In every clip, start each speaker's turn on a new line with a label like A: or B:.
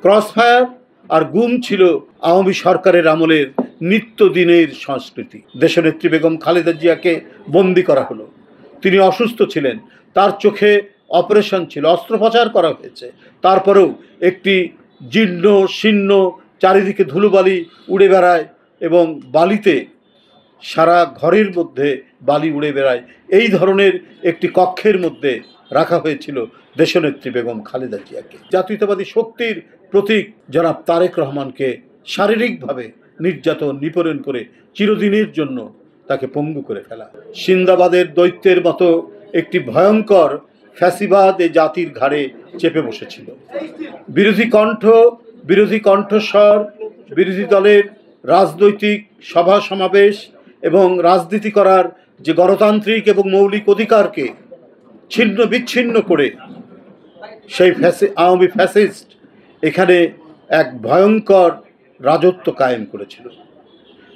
A: Crossfire আর গুম ছিল আওয়ামী সরকারের আমলের নিত্যদিনের সংস্কৃতি। দেশনেত্রী বেগম খালেদা জিয়াকে বন্দি করা হলো। তিনি অসুস্থ ছিলেন, তার চোখে অপারেশন ছিল, অস্ত্রোপচার করা হয়েছে। তারপরেও একটি জীর্ণ শীর্ণ, চারিদিকে ধুলোবালি উড়ে বেড়ায় এবং বালিতে সারা ঘরের মধ্যে বালি উড়ে বেড়ায়, এই ধরনের একটি কক্ষের মধ্যে রাখা হয়েছিল দেশনেত্রী বেগম খালেদা জিয়াকে। জাতীয়তাবাদী শক্তির প্রতীক জনাব তারেক রহমানকে শারীরিকভাবে নির্যাতন নিপীড়ন করে চিরদিনের জন্য তাকে পঙ্গু করে ফেলা। সিন্দাবাদের দৈত্যের মতো একটি ভয়ঙ্কর ফ্যাসিবাদ এ জাতির ঘাড়ে চেপে বসেছিল। বিরোধী কণ্ঠস্বর, বিরোধী দলের রাজনৈতিক সভা সমাবেশ এবং রাজনীতি করার যে গণতান্ত্রিক এবং মৌলিক অধিকারকে ছিন্ন বিচ্ছিন্ন করে সেই আওয়ামী ফ্যাসিস্ট এখানে এক ভয়ঙ্কর রাজত্ব কায়েম করেছিল।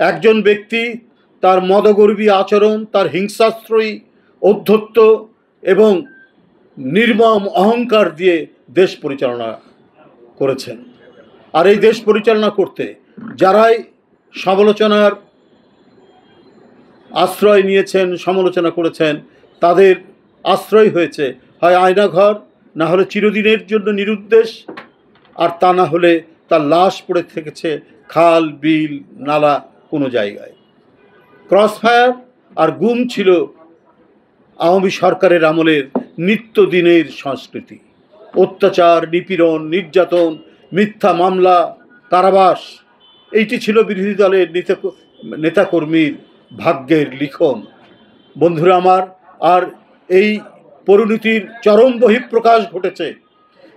A: একজন ব্যক্তি তার মদগর্বী আচরণ, তার হিংসাশ্রয়ী ঔদ্ধত্য এবং নির্মম অহংকার দিয়ে দেশ পরিচালনা করেছেন। আর এই দেশ পরিচালনা করতে যারাই সমালোচনার আশ্রয় নিয়েছেন, সমালোচনা করেছেন, তাদের আশ্রয় হয়েছে হয় আয়নাঘর, না হলে চিরদিনের জন্য নিরুদ্দেশ, আর তা না হলে তার লাশ পড়ে থেকেছে খাল বিল নালা কোনো জায়গায়। ক্রসফায়ার আর গুম ছিল আওয়ামী সরকারের আমলের নিত্যদিনের সংস্কৃতি। অত্যাচার, নিপীড়ন, নির্যাতন, মিথ্যা মামলা, কারাবাস, এইটি ছিল বিরোধী দলের নেতাকর্মীর ভাগ্যের লিখন। বন্ধুরা আমার, আর এই পরিণতির চরম বহিঃপ্রকাশ ঘটেছে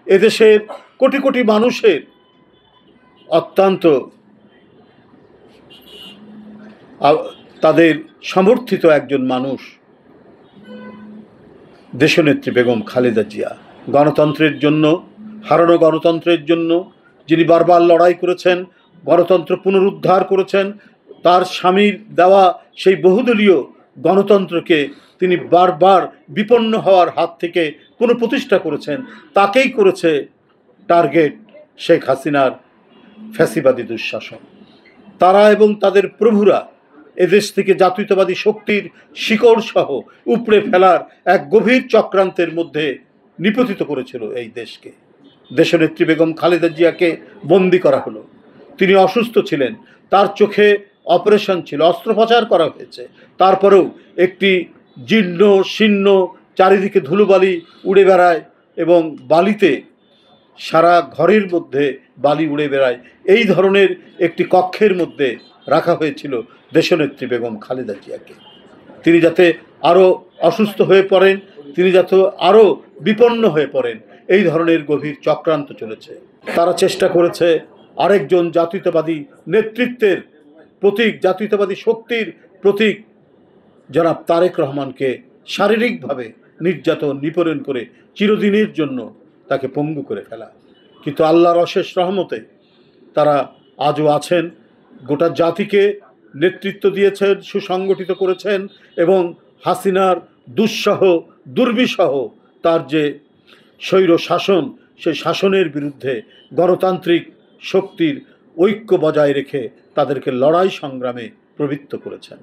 A: এদেশের কোটি কোটি মানুষের অত্যন্ত তাদের সমর্থিত একজন মানুষ দেশনেত্রী বেগম খালেদা জিয়া। গণতন্ত্রের জন্য, হারানো গণতন্ত্রের জন্য যিনি বারবার লড়াই করেছেন, গণতন্ত্র পুনরুদ্ধার করেছেন, তার স্বামীর দেওয়া সেই বহুদলীয় গণতন্ত্রকে তিনি বারবার বিপন্ন হওয়ার হাত থেকে পুনঃপ্রতিষ্ঠা করেছেন। তাকেই করেছে টার্গেট শেখ হাসিনার ফ্যাসিবাদী দুঃশাসন। তারা এবং তাদের প্রভুরা এদেশ থেকে জাতীয়তাবাদী শক্তির শিকড় সহ উপড়ে ফেলার এক গভীর চক্রান্তের মধ্যে নিপতিত করেছিল এই দেশকে। দেশনেত্রী বেগম খালেদা জিয়াকে বন্দি করা হলো। তিনি অসুস্থ ছিলেন, তার চোখে অপারেশন ছিল, অস্ত্রোপচার করা হয়েছে। তারপরেও একটি জীর্ণ শীর্ণ, চারিদিকে ধুলোবালি উড়ে বেড়ায় এবং বালিতে সারা ঘরের মধ্যে বালি উড়ে বেড়ায়, এই ধরনের একটি কক্ষের মধ্যে রাখা হয়েছিল দেশনেত্রী বেগম খালেদা জিয়াকে। তিনি যাতে আরও অসুস্থ হয়ে পড়েন, তিনি যাতে আরও বিপন্ন হয়ে পড়েন, এই ধরনের গভীর চক্রান্ত চলেছে। তারা চেষ্টা করেছে আরেকজন জাতীয়তাবাদী নেতৃত্বের প্রতীক, জাতীয়তাবাদী শক্তির প্রতীক জনাব তারেক রহমানকে শারীরিকভাবে নির্যাতন নিপীড়ন করে চিরদিনের জন্য তাকে পঙ্গু করে ফেলা। কিন্তু আল্লাহর অশেষ রহমতে তারা আজও আছেন, গোটা জাতিকে নেতৃত্ব দিয়েছেন, সুসংগঠিত করেছেন এবং হাসিনার দুঃসহ দুর্বিসহ তার যে স্বৈর শাসন, সেই শাসনের বিরুদ্ধে গণতান্ত্রিক শক্তির ঐক্য বজায় রেখে তাদেরকে লড়াই সংগ্রামে প্রবৃত্ত করেছেন।